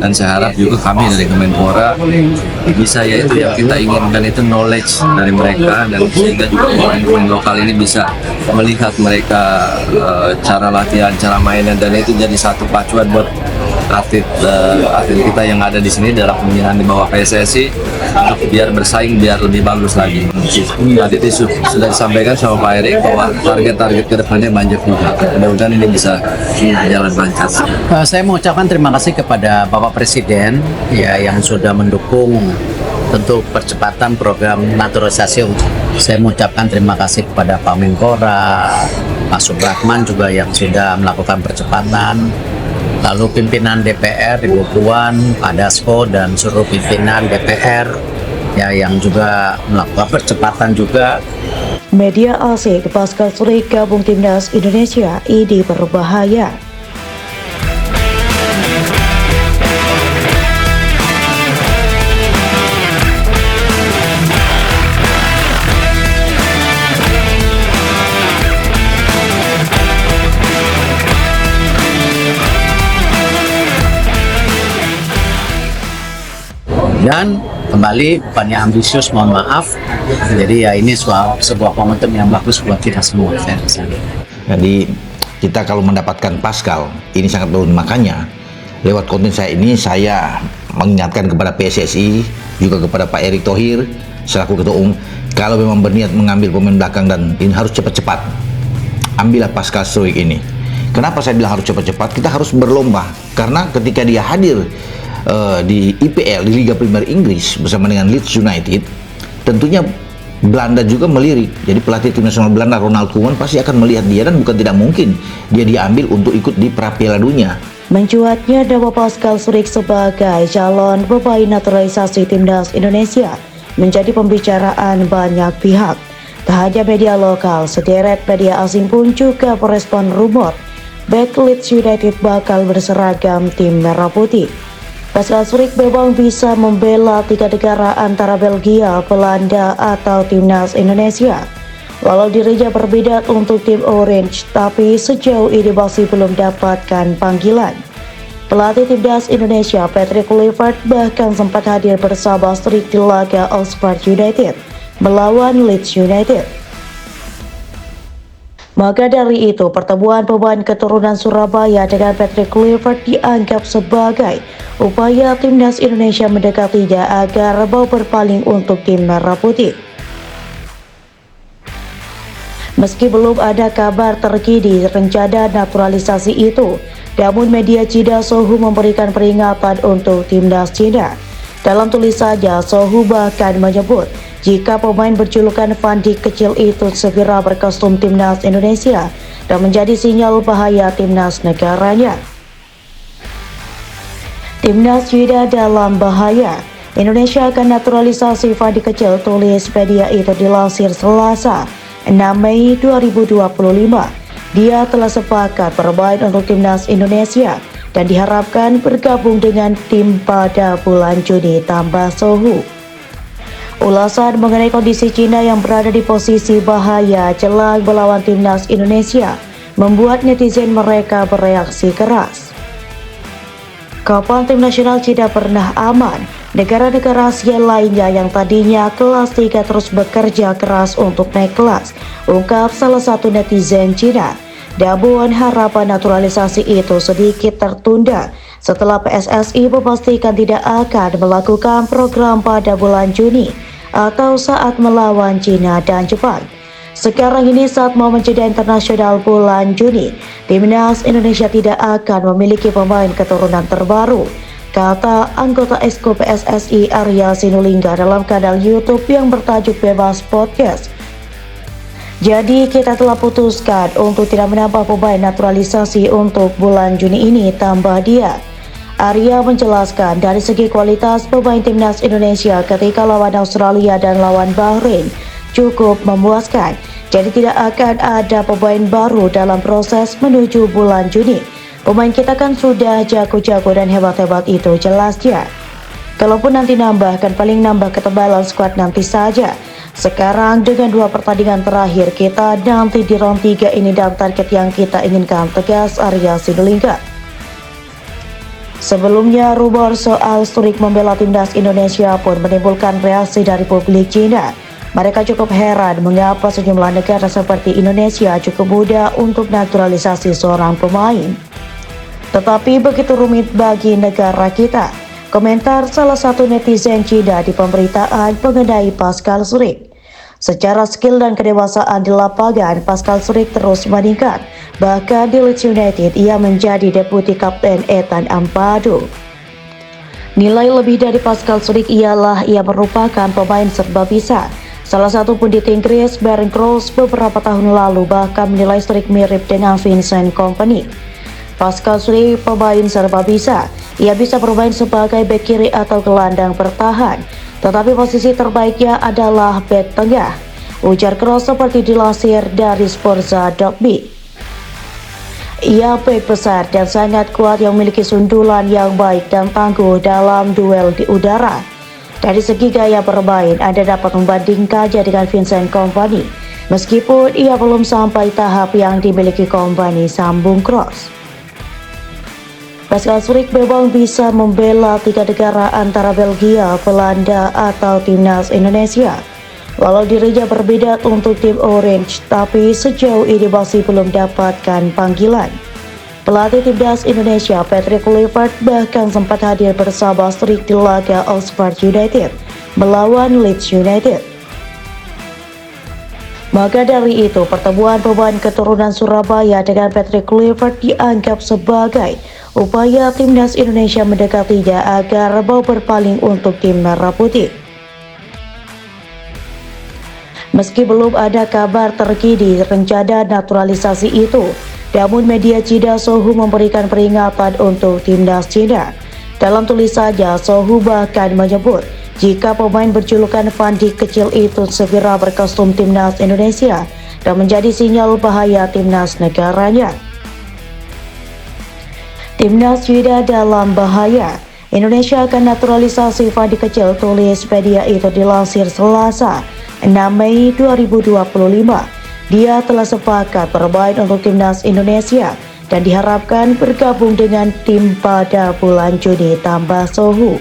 Dan saya harap juga kami dari Kemenpora bisa, yaitu yang kita inginkan itu knowledge dari mereka, dan sehingga juga pemain-pemain lokal ini bisa melihat mereka cara latihan, cara mainnya, dan itu jadi satu pacuan buat atlet kita yang ada di sini dalam pembinaan di bawah PSSI untuk biar bersaing, biar lebih bagus lagi. Tadi itu sudah disampaikan sama Pak Erik bahwa target-target kedepannya banyak juga. Mudah-mudahan ini bisa jalan lancar. Saya mau ucapkan terima kasih kepada Bapak Presiden ya yang sudah mendukung tentu percepatan program naturalisasi. Saya mengucapkan terima kasih kepada Pak Menpora, Pak Supratman juga yang sudah melakukan percepatan. Lalu pimpinan DPR, Ibu Puan, Pak Dasko, dan seluruh pimpinan DPR ya yang juga melakukan percepatan juga. Media asing Pascal Surik gabung Timnas Indonesia, ini berbahaya. Dan kembali bukannya ambisius, mohon maaf. Jadi ya ini sebuah momentum yang bagus buat kita semua, saya rasa. Jadi kita kalau mendapatkan Pascal ini sangat bagus, makanya lewat konten saya ini saya mengingatkan kepada PSSI juga kepada Pak Erick Thohir selaku Ketua Umum, kalau memang berniat mengambil pemain belakang dan ini harus cepat-cepat, ambillah Pascal Struijk ini. Kenapa saya bilang harus cepat-cepat? Kita harus berlomba, karena ketika dia hadir di IPL, di Liga Premier Inggris bersama dengan Leeds United, tentunya Belanda juga melirik. Jadi pelatih tim nasional Belanda Ronald Koeman pasti akan melihat dia, dan bukan tidak mungkin dia diambil untuk ikut di Piala Dunia. Mencuatnya nama Pascal Surik sebagai calon pemain naturalisasi Timnas Indonesia menjadi pembicaraan banyak pihak. Tak hanya media lokal, sederet media asing pun juga merespon rumor bek Leeds United bakal berseragam tim merah putih. Pascal Surik memang bisa membela 3 negara antara Belgia, Belanda, atau Timnas Indonesia. Walau dirinya berminat untuk tim Orange, tapi sejauh ini masih belum dapatkan panggilan. Pelatih Timnas Indonesia Patrick Kluivert bahkan sempat hadir bersama Surik di laga Oxford United melawan Leeds United. Maka dari itu, pertemuan pemain keturunan Surabaya dengan Patrick Kluivert dianggap sebagai upaya Timnas Indonesia mendekatinya agar mau berpaling untuk tim merah putih. Meski belum ada kabar terkini rencana naturalisasi itu, namun media Cina Sohu memberikan peringatan untuk Timnas Cina. Dalam tulisannya, Sohu bahkan menyebut jika pemain berjulukan Van Dijk kecil itu segera berkostum Timnas Indonesia dan menjadi sinyal bahaya timnas negaranya. Timnas Cina dalam bahaya. Indonesia akan naturalisasi Van Dijk kecil, tulis media itu dilansir Selasa 6 Mei 2025. Dia telah sepakat bermain untuk Timnas Indonesia dan diharapkan bergabung dengan tim pada bulan Juni, tambah Sohu. Ulasan mengenai kondisi Cina yang berada di posisi bahaya jelang melawan Timnas Indonesia membuat netizen mereka bereaksi keras. Kapan tim nasional Cina pernah aman? Negara-negara Asia lainnya yang tadinya kelas 3 terus bekerja keras untuk naik kelas, ungkap salah satu netizen Cina. Namun harapan naturalisasi itu sedikit tertunda setelah PSSI memastikan tidak akan melakukan program pada bulan Juni atau saat melawan Cina dan Jepang. Sekarang ini saat momen jeda internasional bulan Juni, Timnas Indonesia tidak akan memiliki pemain keturunan terbaru, kata anggota Exco PSSI Arya Sinulinga dalam kanal YouTube yang bertajuk Bebas Podcast. Jadi kita telah putuskan untuk tidak menambah pemain naturalisasi untuk bulan Juni ini, tambah dia. Arya menjelaskan dari segi kualitas pemain Timnas Indonesia ketika lawan Australia dan lawan Bahrain cukup memuaskan. Jadi tidak akan ada pemain baru dalam proses menuju bulan Juni. Pemain kita kan sudah jago-jago dan hebat-hebat itu, jelasnya. Kalaupun nanti nambah, kan paling nambah ketebalan skuad nanti saja. Sekarang dengan 2 pertandingan terakhir kita nanti di round 3 ini dalam target yang kita inginkan, tegas Arya Sinulinga. Sebelumnya, rumor soal Surik membela timnas Indonesia pun menimbulkan reaksi dari publik Cina. Mereka cukup heran mengapa sejumlah negara seperti Indonesia cukup mudah untuk naturalisasi seorang pemain. Tetapi begitu rumit bagi negara kita, komentar salah satu netizen Cina di pemberitaan mengenai Pascal Surik. Secara skill dan kedewasaan di lapangan, Pascal Surik terus meningkat. Bahkan di Leeds United, ia menjadi deputi kapten Ethan Ampadu. Nilai lebih dari Pascal Surik ialah ia merupakan pemain serba bisa. Salah satu pundit Inggris, Barry Cross, beberapa tahun lalu bahkan menilai Surik mirip dengan Vincent Kompany. Pascal Surik pemain serba bisa. Ia bisa bermain sebagai bek kiri atau gelandang bertahan, tetapi posisi terbaiknya adalah bek tengah, ujar Cross seperti dilansir dari Sporza.me. Ia bek besar dan sangat kuat yang memiliki sundulan yang baik dan tangguh dalam duel di udara. Dari segi gaya bermain, Anda dapat membandingkannya dengan Vincent Kompany, meskipun ia belum sampai tahap yang dimiliki Kompany, sambung Cross. Pascal Surik memang bisa membela 3 negara antara Belgia, Belanda, atau timnas Indonesia. Walau dirinya berbeda untuk tim Orange, tapi sejauh ini masih belum dapatkan panggilan. Pelatih timnas Indonesia Patrick Kluivert bahkan sempat hadir bersama Surik di laga Oxford United melawan Leeds United. Maka dari itu, pertemuan pemain keturunan Surabaya dengan Patrick Kluivert dianggap sebagai upaya timnas Indonesia mendekatinya agar mau berpaling untuk tim Merah Putih. Meski belum ada kabar terkini rencana naturalisasi itu, namun media Cina Sohu memberikan peringatan untuk timnas Cina. Dalam tulisannya, Sohu bahkan menyebut jika pemain berjulukan Van Dijk kecil itu segera berkostum timnas Indonesia dan menjadi sinyal bahaya timnas negaranya. Timnas Cina dalam bahaya. Indonesia akan naturalisasi Van Dijk kecil, tulis media itu dilansir Selasa, 6 Mei 2025. Dia telah sepakat bermain untuk timnas Indonesia dan diharapkan bergabung dengan tim pada bulan Juni, tambah Sohu.